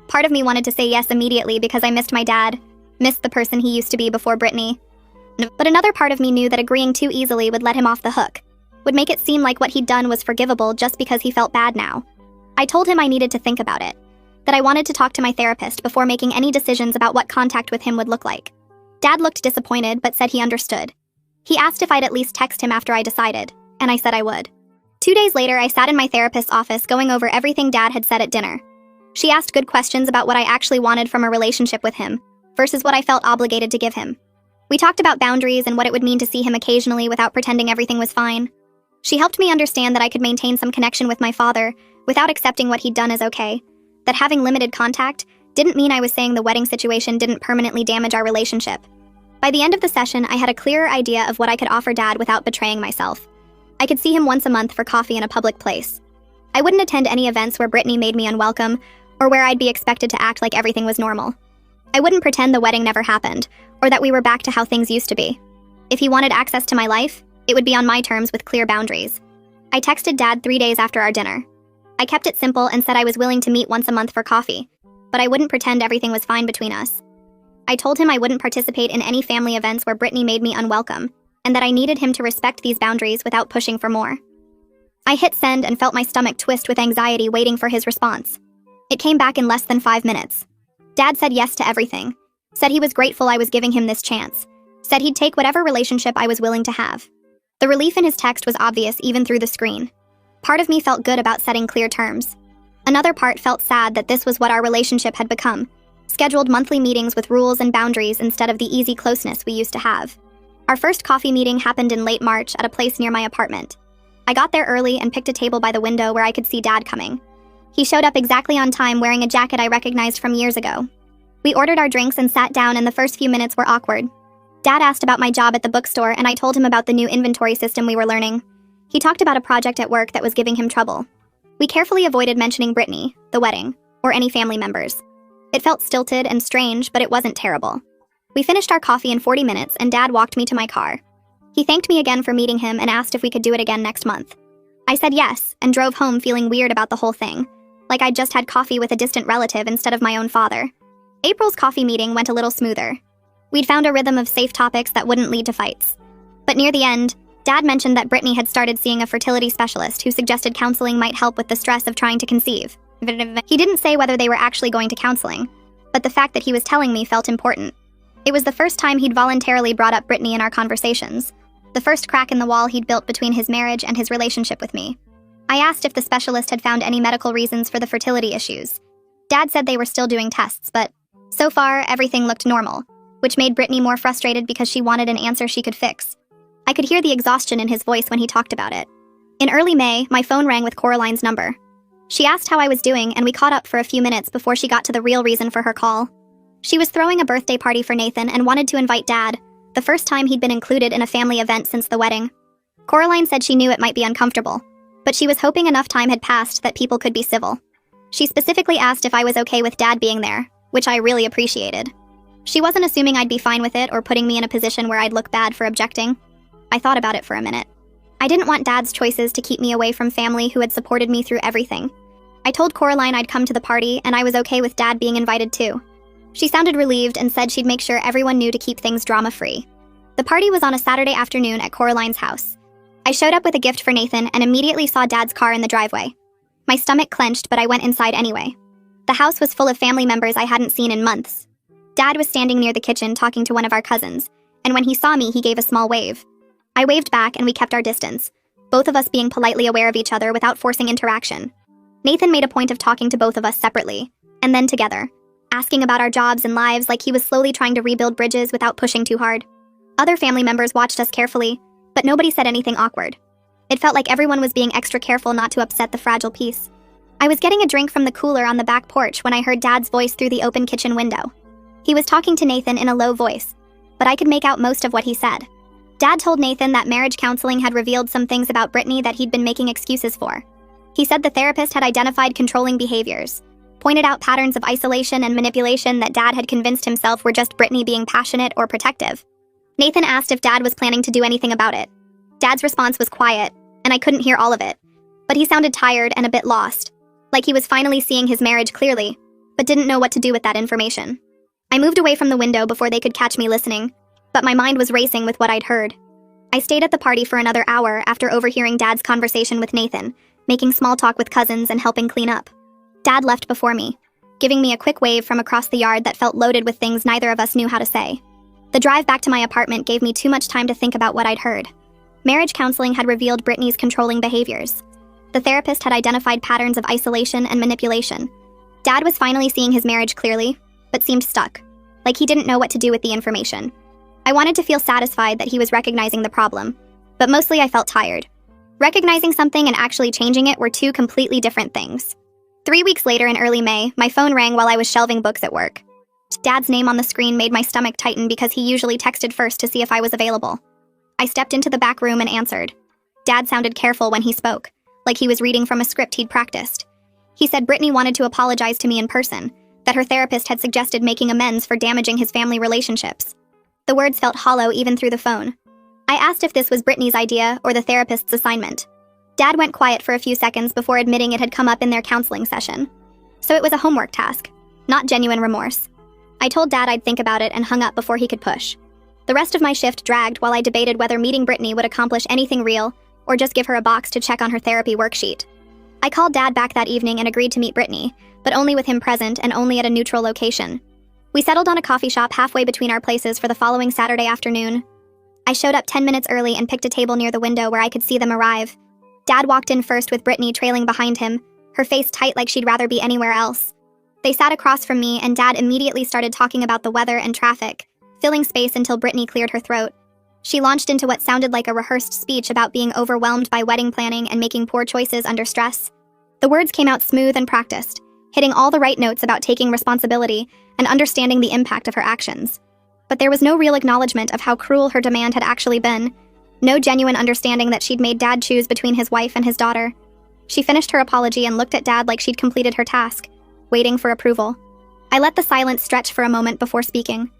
Speaker 1: Part of me wanted to say yes immediately because I missed my dad, missed the person he used to be before Brittany. But another part of me knew that agreeing too easily would let him off the hook, would make it seem like what he'd done was forgivable just because he felt bad now. I told him I needed to think about it, that I wanted to talk to my therapist before making any decisions about what contact with him would look like. Dad looked disappointed but said he understood. He asked if I'd at least text him after I decided, and I said I would. 2 days later, I sat in my therapist's office going over everything Dad had said at dinner. She asked good questions about what I actually wanted from a relationship with him, versus what I felt obligated to give him. We talked about boundaries and what it would mean to see him occasionally without pretending everything was fine. She helped me understand that I could maintain some connection with my father without accepting what he'd done as okay, that having limited contact didn't mean I was saying the wedding situation didn't permanently damage our relationship. By the end of the session, I had a clearer idea of what I could offer Dad without betraying myself. I could see him once a month for coffee in a public place. I wouldn't attend any events where Brittany made me unwelcome, or where I'd be expected to act like everything was normal. I wouldn't pretend the wedding never happened, or that we were back to how things used to be. If he wanted access to my life, it would be on my terms with clear boundaries. I texted Dad 3 days after our dinner. I kept it simple and said I was willing to meet once a month for coffee, but I wouldn't pretend everything was fine between us. I told him I wouldn't participate in any family events where Brittany made me unwelcome, and that I needed him to respect these boundaries without pushing for more. I hit send and felt my stomach twist with anxiety waiting for his response. It came back in less than 5 minutes. Dad said yes to everything, said he was grateful I was giving him this chance, said he'd take whatever relationship I was willing to have. The relief in his text was obvious even through the screen. Part of me felt good about setting clear terms. Another part felt sad that this was what our relationship had become, scheduled monthly meetings with rules and boundaries instead of the easy closeness we used to have. Our first coffee meeting happened in late March at a place near my apartment. I got there early and picked a table by the window where I could see Dad coming. He showed up exactly on time wearing a jacket I recognized from years ago. We ordered our drinks and sat down, and the first few minutes were awkward. Dad asked about my job at the bookstore, and I told him about the new inventory system we were learning. He talked about a project at work that was giving him trouble. We carefully avoided mentioning Brittany, the wedding, or any family members. It felt stilted and strange, but it wasn't terrible. We finished our coffee in 40 minutes, and Dad walked me to my car. He thanked me again for meeting him and asked if we could do it again next month. I said yes, and drove home feeling weird about the whole thing, like I'd just had coffee with a distant relative instead of my own father. April's coffee meeting went a little smoother. We'd found a rhythm of safe topics that wouldn't lead to fights. But near the end, Dad mentioned that Brittany had started seeing a fertility specialist who suggested counseling might help with the stress of trying to conceive. He didn't say whether they were actually going to counseling, but the fact that he was telling me felt important. It was the first time he'd voluntarily brought up Brittany in our conversations, the first crack in the wall he'd built between his marriage and his relationship with me. I asked if the specialist had found any medical reasons for the fertility issues. Dad said they were still doing tests, but so far, everything looked normal, which made Brittany more frustrated because she wanted an answer she could fix. I could hear the exhaustion in his voice when he talked about it. In early May, my phone rang with Coraline's number. She asked how I was doing, and we caught up for a few minutes before she got to the real reason for her call. She was throwing a birthday party for Nathan and wanted to invite Dad, the first time he'd been included in a family event since the wedding. Coraline said she knew it might be uncomfortable, but she was hoping enough time had passed that people could be civil. She specifically asked if I was okay with Dad being there, which I really appreciated. She wasn't assuming I'd be fine with it or putting me in a position where I'd look bad for objecting. I thought about it for a minute. I didn't want Dad's choices to keep me away from family who had supported me through everything. I told Coraline I'd come to the party and I was okay with Dad being invited too. She sounded relieved and said she'd make sure everyone knew to keep things drama-free. The party was on a Saturday afternoon at Coraline's house. I showed up with a gift for Nathan and immediately saw Dad's car in the driveway. My stomach clenched, but I went inside anyway. The house was full of family members I hadn't seen in months. Dad was standing near the kitchen talking to one of our cousins, and when he saw me, he gave a small wave. I waved back and we kept our distance, both of us being politely aware of each other without forcing interaction. Nathan made a point of talking to both of us separately, and then together, asking about our jobs and lives like he was slowly trying to rebuild bridges without pushing too hard. Other family members watched us carefully, but nobody said anything awkward. It felt like everyone was being extra careful not to upset the fragile peace. I was getting a drink from the cooler on the back porch when I heard Dad's voice through the open kitchen window. He was talking to Nathan in a low voice, but I could make out most of what he said. Dad told Nathan that marriage counseling had revealed some things about Brittany that he'd been making excuses for. He said the therapist had identified controlling behaviors, pointed out patterns of isolation and manipulation that Dad had convinced himself were just Brittany being passionate or protective. Nathan asked if Dad was planning to do anything about it. Dad's response was quiet, and I couldn't hear all of it, but he sounded tired and a bit lost, like he was finally seeing his marriage clearly, but didn't know what to do with that information. I moved away from the window before they could catch me listening, but my mind was racing with what I'd heard. I stayed at the party for another hour after overhearing Dad's conversation with Nathan, making small talk with cousins and helping clean up. Dad left before me, giving me a quick wave from across the yard that felt loaded with things neither of us knew how to say. The drive back to my apartment gave me too much time to think about what I'd heard. Marriage counseling had revealed Brittany's controlling behaviors. The therapist had identified patterns of isolation and manipulation. Dad was finally seeing his marriage clearly, but seemed stuck, like he didn't know what to do with the information. I wanted to feel satisfied that he was recognizing the problem, but mostly I felt tired. Recognizing something and actually changing it were two completely different things. 3 weeks later in early May, my phone rang while I was shelving books at work. Dad's name on the screen made my stomach tighten because he usually texted first to see if I was available. I stepped into the back room and answered. Dad sounded careful when he spoke, like he was reading from a script he'd practiced. He said Brittany wanted to apologize to me in person, that her therapist had suggested making amends for damaging his family relationships. The words felt hollow even through the phone. I asked if this was Brittany's idea or the therapist's assignment. Dad went quiet for a few seconds before admitting it had come up in their counseling session. So it was a homework task, not genuine remorse. I told Dad I'd think about it and hung up before he could push. The rest of my shift dragged while I debated whether meeting Brittany would accomplish anything real or just give her a box to check on her therapy worksheet. I called Dad back that evening and agreed to meet Brittany, but only with him present and only at a neutral location. We settled on a coffee shop halfway between our places for the following Saturday afternoon. I showed up 10 minutes early and picked a table near the window where I could see them arrive. Dad walked in first with Brittany trailing behind him, her face tight like she'd rather be anywhere else. They sat across from me and Dad immediately started talking about the weather and traffic, filling space until Brittany cleared her throat. She launched into what sounded like a rehearsed speech about being overwhelmed by wedding planning and making poor choices under stress. The words came out smooth and practiced, hitting all the right notes about taking responsibility and understanding the impact of her actions. But there was no real acknowledgement of how cruel her demand had actually been, no genuine understanding that she'd made Dad choose between his wife and his daughter. She finished her apology and looked at Dad like she'd completed her task, waiting for approval. I let the silence stretch for a moment before speaking.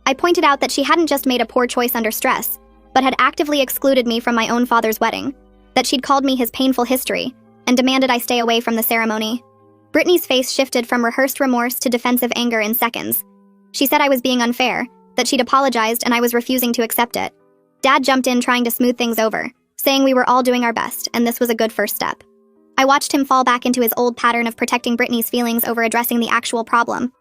Speaker 1: I pointed out that she hadn't just made a poor choice under stress, but had actively excluded me from my own father's wedding, that she'd called me his painful history, and demanded I stay away from the ceremony. Brittany's face shifted from rehearsed remorse to defensive anger in seconds. She said I was being unfair, that she'd apologized and I was refusing to accept it. Dad jumped in trying to smooth things over, saying we were all doing our best and this was a good first step. I watched him fall back into his old pattern of protecting Brittany's feelings over addressing the actual problem.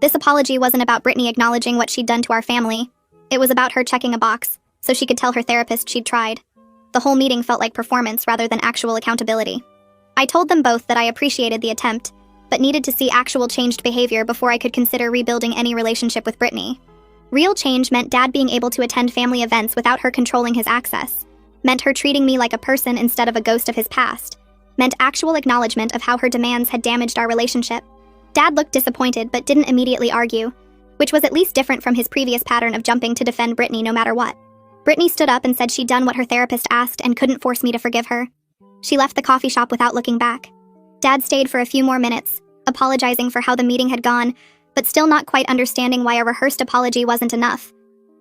Speaker 1: This apology wasn't about Brittany acknowledging what she'd done to our family. It was about her checking a box, so she could tell her therapist she'd tried. The whole meeting felt like performance rather than actual accountability. I told them both that I appreciated the attempt, but needed to see actual changed behavior before I could consider rebuilding any relationship with Brittany. Real change meant Dad being able to attend family events without her controlling his access, meant her treating me like a person instead of a ghost of his past, meant actual acknowledgement of how her demands had damaged our relationship. Dad looked disappointed but didn't immediately argue, which was at least different from his previous pattern of jumping to defend Brittany no matter what. Brittany stood up and said she'd done what her therapist asked and couldn't force me to forgive her. She left the coffee shop without looking back. Dad stayed for a few more minutes, apologizing for how the meeting had gone, but still not quite understanding why a rehearsed apology wasn't enough.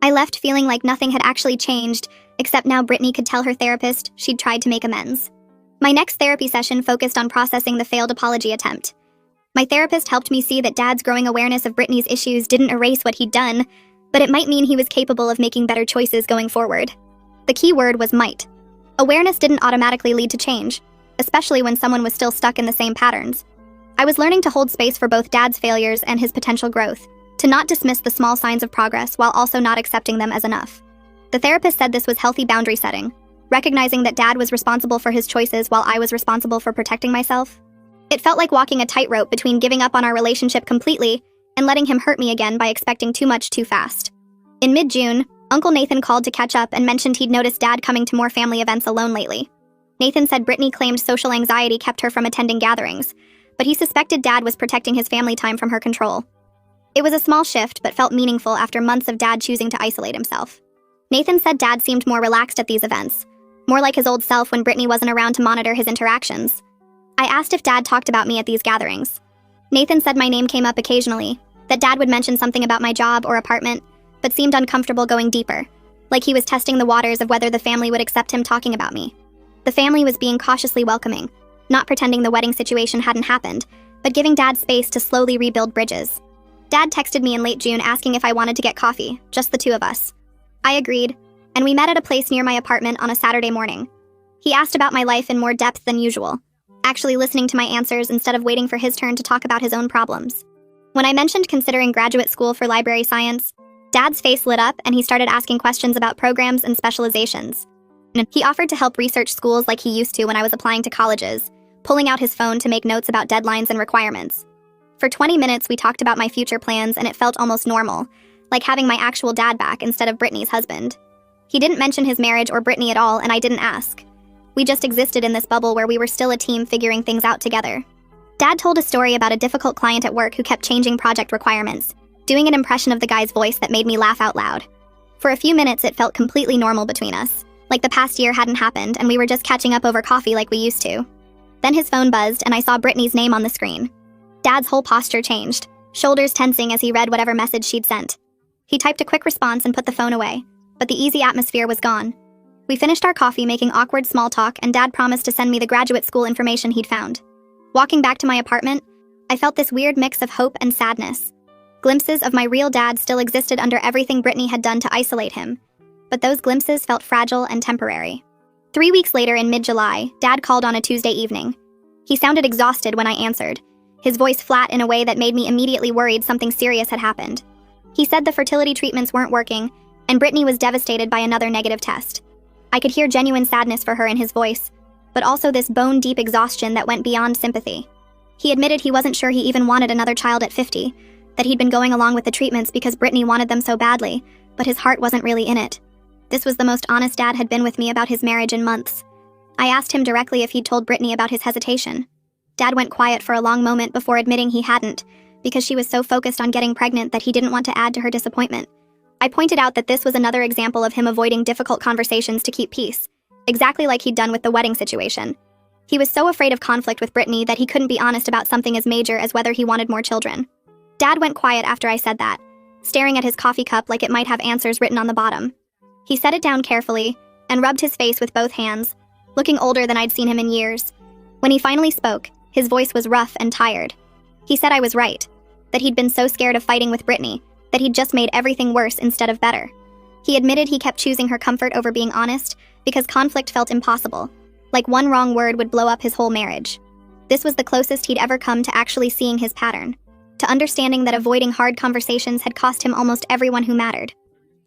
Speaker 1: I left feeling like nothing had actually changed, except now Brittany could tell her therapist she'd tried to make amends. My next therapy session focused on processing the failed apology attempt. My therapist helped me see that Dad's growing awareness of Brittany's issues didn't erase what he'd done, but it might mean he was capable of making better choices going forward. The key word was might. Awareness didn't automatically lead to change, especially when someone was still stuck in the same patterns. I was learning to hold space for both Dad's failures and his potential growth, to not dismiss the small signs of progress while also not accepting them as enough. The therapist said this was healthy boundary setting, recognizing that Dad was responsible for his choices while I was responsible for protecting myself. It felt like walking a tightrope between giving up on our relationship completely and letting him hurt me again by expecting too much too fast. In mid-June, Uncle Nathan called to catch up and mentioned he'd noticed Dad coming to more family events alone lately. Nathan said Brittany claimed social anxiety kept her from attending gatherings, but he suspected Dad was protecting his family time from her control. It was a small shift, but felt meaningful after months of Dad choosing to isolate himself. Nathan said Dad seemed more relaxed at these events, more like his old self when Brittany wasn't around to monitor his interactions. I asked if Dad talked about me at these gatherings. Nathan said my name came up occasionally, that Dad would mention something about my job or apartment, but seemed uncomfortable going deeper, like he was testing the waters of whether the family would accept him talking about me. The family was being cautiously welcoming, not pretending the wedding situation hadn't happened, but giving Dad space to slowly rebuild bridges. Dad texted me in late June asking if I wanted to get coffee, just the two of us. I agreed, and we met at a place near my apartment on a Saturday morning. He asked about my life in more depth than usual, actually listening to my answers instead of waiting for his turn to talk about his own problems. When I mentioned considering graduate school for library science, Dad's face lit up and he started asking questions about programs and specializations. He offered to help research schools like he used to when I was applying to colleges, pulling out his phone to make notes about deadlines and requirements. For 20 minutes, we talked about my future plans and it felt almost normal, like having my actual dad back instead of Brittany's husband. He didn't mention his marriage or Brittany at all, and I didn't ask. We just existed in this bubble where we were still a team figuring things out together. Dad told a story about a difficult client at work who kept changing project requirements, doing an impression of the guy's voice that made me laugh out loud. For a few minutes, it felt completely normal between us, like the past year hadn't happened and we were just catching up over coffee like we used to. Then his phone buzzed and I saw Brittany's name on the screen. Dad's whole posture changed, shoulders tensing as he read whatever message she'd sent. He typed a quick response and put the phone away, but the easy atmosphere was gone. We finished our coffee making awkward small talk and Dad promised to send me the graduate school information he'd found. Walking back to my apartment, I felt this weird mix of hope and sadness. Glimpses of my real dad still existed under everything Brittany had done to isolate him, but those glimpses felt fragile and temporary. 3 weeks later in mid-July, Dad called on a Tuesday evening. He sounded exhausted when I answered, his voice flat in a way that made me immediately worried something serious had happened. He said the fertility treatments weren't working, and Brittany was devastated by another negative test. I could hear genuine sadness for her in his voice, but also this bone-deep exhaustion that went beyond sympathy. He admitted he wasn't sure he even wanted another child at 50, that he'd been going along with the treatments because Brittany wanted them so badly, but his heart wasn't really in it. This was the most honest Dad had been with me about his marriage in months. I asked him directly if he'd told Brittany about his hesitation. Dad went quiet for a long moment before admitting he hadn't, because she was so focused on getting pregnant that he didn't want to add to her disappointment. I pointed out that this was another example of him avoiding difficult conversations to keep peace, exactly like he'd done with the wedding situation. He was so afraid of conflict with Brittany that he couldn't be honest about something as major as whether he wanted more children. Dad went quiet after I said that, staring at his coffee cup like it might have answers written on the bottom. He set it down carefully and rubbed his face with both hands, looking older than I'd seen him in years. When he finally spoke, his voice was rough and tired. He said I was right, that he'd been so scared of fighting with Brittany that he'd just made everything worse instead of better. He admitted he kept choosing her comfort over being honest because conflict felt impossible, like one wrong word would blow up his whole marriage. This was the closest he'd ever come to actually seeing his pattern, to understanding that avoiding hard conversations had cost him almost everyone who mattered.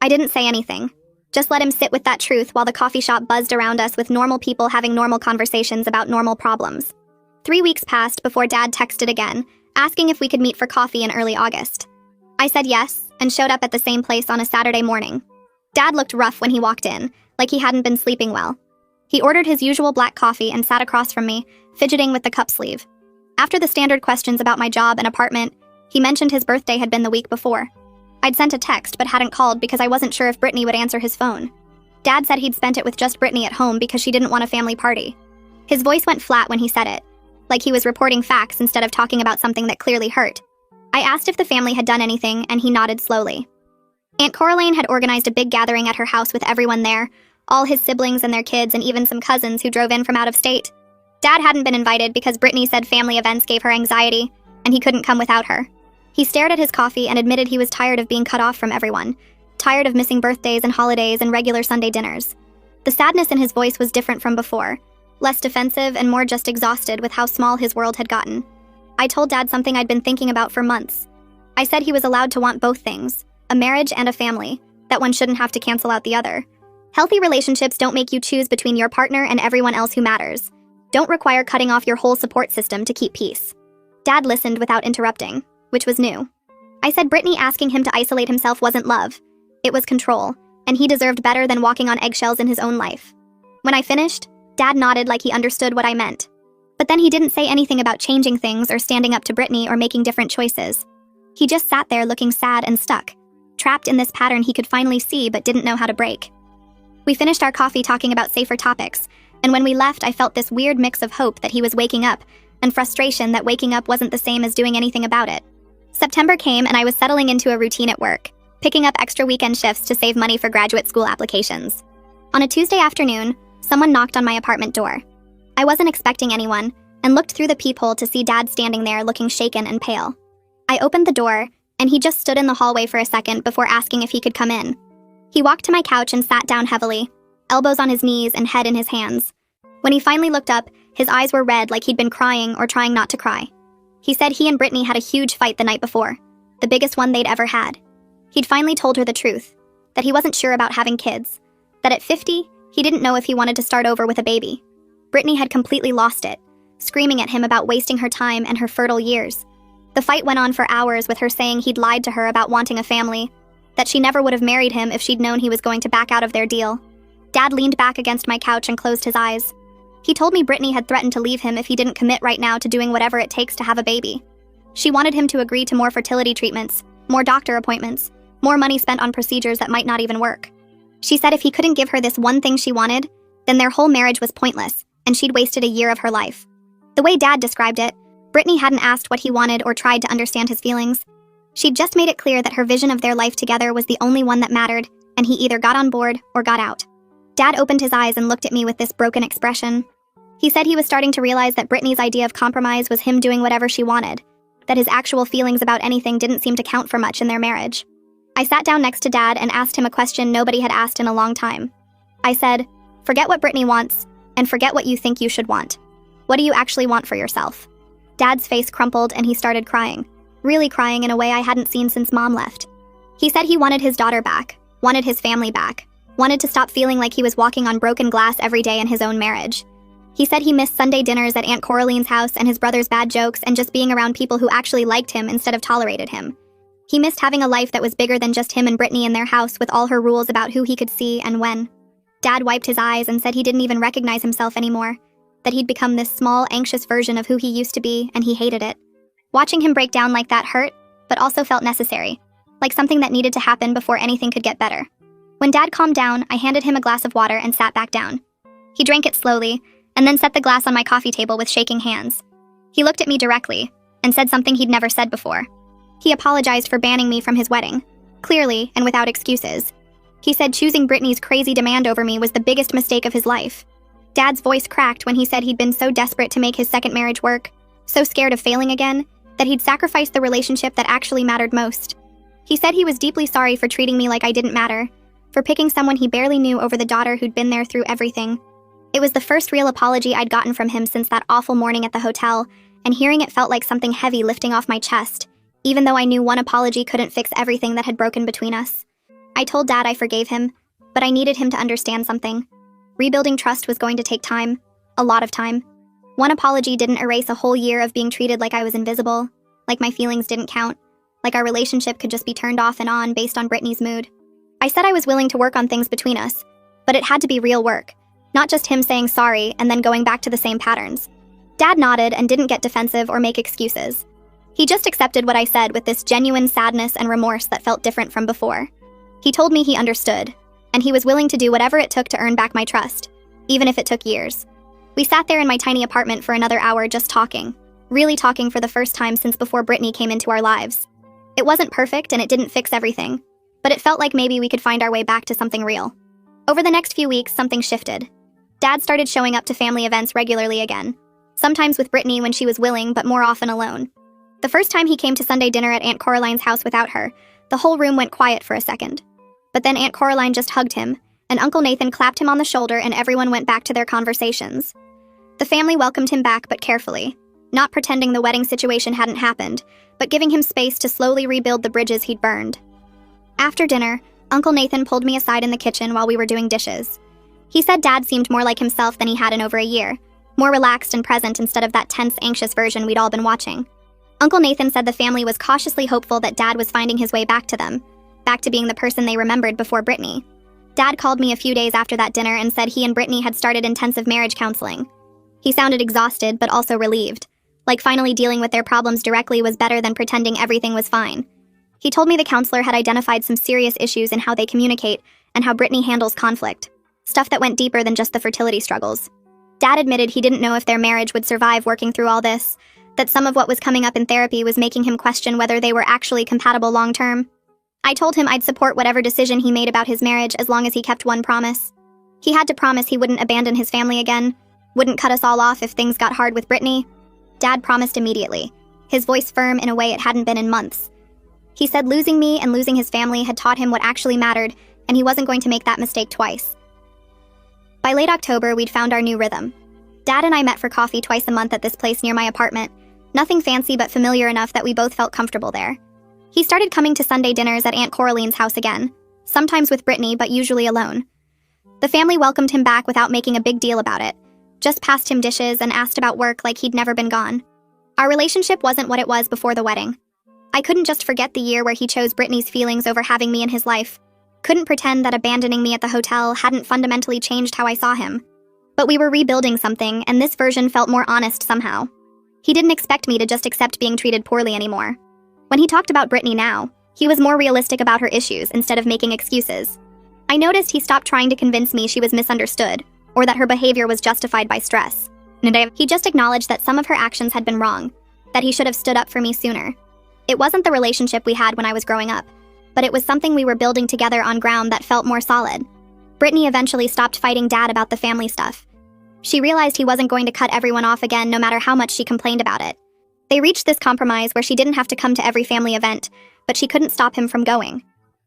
Speaker 1: I didn't say anything, just let him sit with that truth while the coffee shop buzzed around us with normal people having normal conversations about normal problems. 3 weeks passed before Dad texted again, asking if we could meet for coffee in early August. I said yes, and showed up at the same place on a Saturday morning. Dad looked rough when he walked in, like he hadn't been sleeping well. He ordered his usual black coffee and sat across from me, fidgeting with the cup sleeve. After the standard questions about my job and apartment, he mentioned his birthday had been the week before. I'd sent a text but hadn't called because I wasn't sure if Brittany would answer his phone. Dad said he'd spent it with just Brittany at home because she didn't want a family party. His voice went flat when he said it, like he was reporting facts instead of talking about something that clearly hurt. I asked if the family had done anything, and he nodded slowly. Aunt Coraline had organized a big gathering at her house with everyone there, all his siblings and their kids and even some cousins who drove in from out of state. Dad hadn't been invited because Brittany said family events gave her anxiety, and he couldn't come without her. He stared at his coffee and admitted he was tired of being cut off from everyone, tired of missing birthdays and holidays and regular Sunday dinners. The sadness in his voice was different from before, less defensive and more just exhausted with how small his world had gotten. I told Dad something I'd been thinking about for months. I said he was allowed to want both things, a marriage and a family, that one shouldn't have to cancel out the other. Healthy relationships don't make you choose between your partner and everyone else who matters. Don't require cutting off your whole support system to keep peace. Dad listened without interrupting, which was new. I said Brittany asking him to isolate himself wasn't love. It was control, and he deserved better than walking on eggshells in his own life. When I finished, Dad nodded like he understood what I meant. But then he didn't say anything about changing things or standing up to Brittany or making different choices. He just sat there looking sad and stuck, trapped in this pattern he could finally see but didn't know how to break. We finished our coffee talking about safer topics, and when we left I felt this weird mix of hope that he was waking up and frustration that waking up wasn't the same as doing anything about it. September came and I was settling into a routine at work, picking up extra weekend shifts to save money for graduate school applications. On a Tuesday afternoon, someone knocked on my apartment door. I wasn't expecting anyone, and looked through the peephole to see Dad standing there looking shaken and pale. I opened the door, and he just stood in the hallway for a second before asking if he could come in. He walked to my couch and sat down heavily, elbows on his knees and head in his hands. When he finally looked up, his eyes were red like he'd been crying or trying not to cry. He said he and Brittany had a huge fight the night before, the biggest one they'd ever had. He'd finally told her the truth, that he wasn't sure about having kids, that at 50, he didn't know if he wanted to start over with a baby. Brittany had completely lost it, screaming at him about wasting her time and her fertile years. The fight went on for hours with her saying he'd lied to her about wanting a family, that she never would have married him if she'd known he was going to back out of their deal. Dad leaned back against my couch and closed his eyes. He told me Brittany had threatened to leave him if he didn't commit right now to doing whatever it takes to have a baby. She wanted him to agree to more fertility treatments, more doctor appointments, more money spent on procedures that might not even work. She said if he couldn't give her this one thing she wanted, then their whole marriage was pointless, and she'd wasted a year of her life. The way Dad described it, Brittany hadn't asked what he wanted or tried to understand his feelings. She'd just made it clear that her vision of their life together was the only one that mattered, and he either got on board or got out. Dad opened his eyes and looked at me with this broken expression. He said he was starting to realize that Brittany's idea of compromise was him doing whatever she wanted, that his actual feelings about anything didn't seem to count for much in their marriage. I sat down next to Dad and asked him a question nobody had asked in a long time. I said, "Forget what Brittany wants, and forget what you think you should want. What do you actually want for yourself?" Dad's face crumpled and he started crying, really crying in a way I hadn't seen since Mom left. He said he wanted his daughter back, wanted his family back, wanted to stop feeling like he was walking on broken glass every day in his own marriage. He said he missed Sunday dinners at Aunt Coraline's house and his brother's bad jokes and just being around people who actually liked him instead of tolerated him. He missed having a life that was bigger than just him and Brittany in their house with all her rules about who he could see and when. Dad wiped his eyes and said he didn't even recognize himself anymore, that he'd become this small, anxious version of who he used to be, and he hated it. Watching him break down like that hurt, but also felt necessary, like something that needed to happen before anything could get better. When Dad calmed down, I handed him a glass of water and sat back down. He drank it slowly, and then set the glass on my coffee table with shaking hands. He looked at me directly, and said something he'd never said before. He apologized for banning me from his wedding, clearly and without excuses. He said choosing Brittany's crazy demand over me was the biggest mistake of his life. Dad's voice cracked when he said he'd been so desperate to make his second marriage work, so scared of failing again, that he'd sacrificed the relationship that actually mattered most. He said he was deeply sorry for treating me like I didn't matter, for picking someone he barely knew over the daughter who'd been there through everything. It was the first real apology I'd gotten from him since that awful morning at the hotel, and hearing it felt like something heavy lifting off my chest, even though I knew one apology couldn't fix everything that had broken between us. I told Dad I forgave him, but I needed him to understand something. Rebuilding trust was going to take time, a lot of time. One apology didn't erase a whole year of being treated like I was invisible, like my feelings didn't count, like our relationship could just be turned off and on based on Brittany's mood. I said I was willing to work on things between us, but it had to be real work, not just him saying sorry and then going back to the same patterns. Dad nodded and didn't get defensive or make excuses. He just accepted what I said with this genuine sadness and remorse that felt different from before. He told me he understood, and he was willing to do whatever it took to earn back my trust, even if it took years. We sat there in my tiny apartment for another hour just talking, really talking for the first time since before Brittany came into our lives. It wasn't perfect and it didn't fix everything, but it felt like maybe we could find our way back to something real. Over the next few weeks, something shifted. Dad started showing up to family events regularly again, sometimes with Brittany when she was willing, but more often alone. The first time he came to Sunday dinner at Aunt Coraline's house without her, the whole room went quiet for a second. But then Aunt Coraline just hugged him, and Uncle Nathan clapped him on the shoulder and everyone went back to their conversations. The family welcomed him back but carefully, not pretending the wedding situation hadn't happened, but giving him space to slowly rebuild the bridges he'd burned. After dinner, Uncle Nathan pulled me aside in the kitchen while we were doing dishes. He said Dad seemed more like himself than he had in over a year, more relaxed and present instead of that tense, anxious version we'd all been watching. Uncle Nathan said the family was cautiously hopeful that Dad was finding his way back to them, back to being the person they remembered before Brittany. Dad called me a few days after that dinner and said he and Brittany had started intensive marriage counseling. He sounded exhausted but also relieved, like finally dealing with their problems directly was better than pretending everything was fine. He told me the counselor had identified some serious issues in how they communicate and how Brittany handles conflict, stuff that went deeper than just the fertility struggles. Dad admitted he didn't know if their marriage would survive working through all this, that some of what was coming up in therapy was making him question whether they were actually compatible long-term. I told him I'd support whatever decision he made about his marriage as long as he kept one promise. He had to promise he wouldn't abandon his family again, wouldn't cut us all off if things got hard with Brittany. Dad promised immediately, his voice firm in a way it hadn't been in months. He said losing me and losing his family had taught him what actually mattered, and he wasn't going to make that mistake twice. By late October, we'd found our new rhythm. Dad and I met for coffee twice a month at this place near my apartment, nothing fancy but familiar enough that we both felt comfortable there. He started coming to Sunday dinners at Aunt Coraline's house again, sometimes with Brittany but usually alone. The family welcomed him back without making a big deal about it, just passed him dishes and asked about work like he'd never been gone. Our relationship wasn't what it was before the wedding. I couldn't just forget the year where he chose Brittany's feelings over having me in his life, couldn't pretend that abandoning me at the hotel hadn't fundamentally changed how I saw him. But we were rebuilding something, and this version felt more honest somehow. He didn't expect me to just accept being treated poorly anymore. When he talked about Brittany now, he was more realistic about her issues instead of making excuses. I noticed he stopped trying to convince me she was misunderstood, or that her behavior was justified by stress. He just acknowledged that some of her actions had been wrong, that he should have stood up for me sooner. It wasn't the relationship we had when I was growing up, but it was something we were building together on ground that felt more solid. Brittany eventually stopped fighting Dad about the family stuff. She realized he wasn't going to cut everyone off again no matter how much she complained about it. They reached this compromise where she didn't have to come to every family event, but she couldn't stop him from going.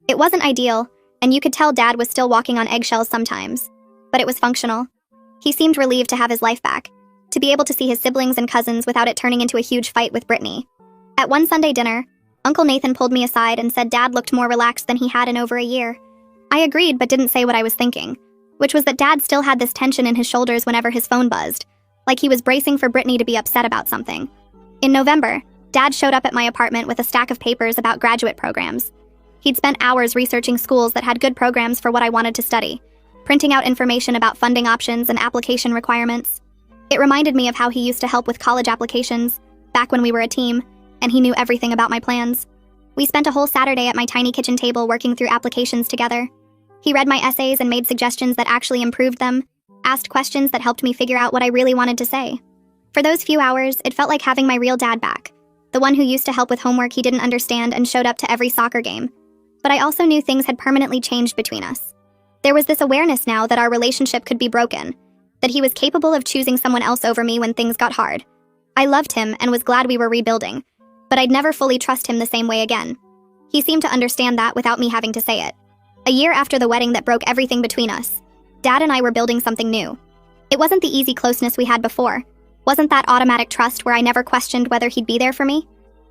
Speaker 1: It wasn't ideal, and you could tell Dad was still walking on eggshells sometimes, but it was functional. He seemed relieved to have his life back, to be able to see his siblings and cousins without it turning into a huge fight with Brittany. At one Sunday dinner, Uncle Nathan pulled me aside and said Dad looked more relaxed than he had in over a year. I agreed but didn't say what I was thinking, which was that Dad still had this tension in his shoulders whenever his phone buzzed, like he was bracing for Brittany to be upset about something. In November, Dad showed up at my apartment with a stack of papers about graduate programs. He'd spent hours researching schools that had good programs for what I wanted to study, printing out information about funding options and application requirements. It reminded me of how he used to help with college applications, back when we were a team, and he knew everything about my plans. We spent a whole Saturday at my tiny kitchen table working through applications together. He read my essays and made suggestions that actually improved them, asked questions that helped me figure out what I really wanted to say. For those few hours, it felt like having my real dad back, the one who used to help with homework he didn't understand and showed up to every soccer game. But I also knew things had permanently changed between us. There was this awareness now that our relationship could be broken, that he was capable of choosing someone else over me when things got hard. I loved him and was glad we were rebuilding, but I'd never fully trust him the same way again. He seemed to understand that without me having to say it. A year after the wedding that broke everything between us, Dad and I were building something new. It wasn't the easy closeness we had before. Wasn't that automatic trust where I never questioned whether he'd be there for me?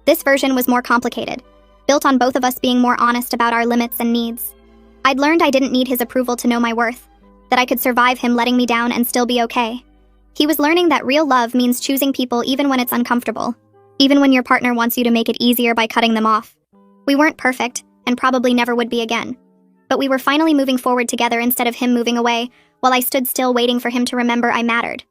Speaker 1: This version was more complicated, built on both of us being more honest about our limits and needs. I'd learned I didn't need his approval to know my worth, that I could survive him letting me down and still be okay. He was learning that real love means choosing people even when it's uncomfortable, even when your partner wants you to make it easier by cutting them off. We weren't perfect, and probably never would be again. But we were finally moving forward together instead of him moving away, while I stood still waiting for him to remember I mattered.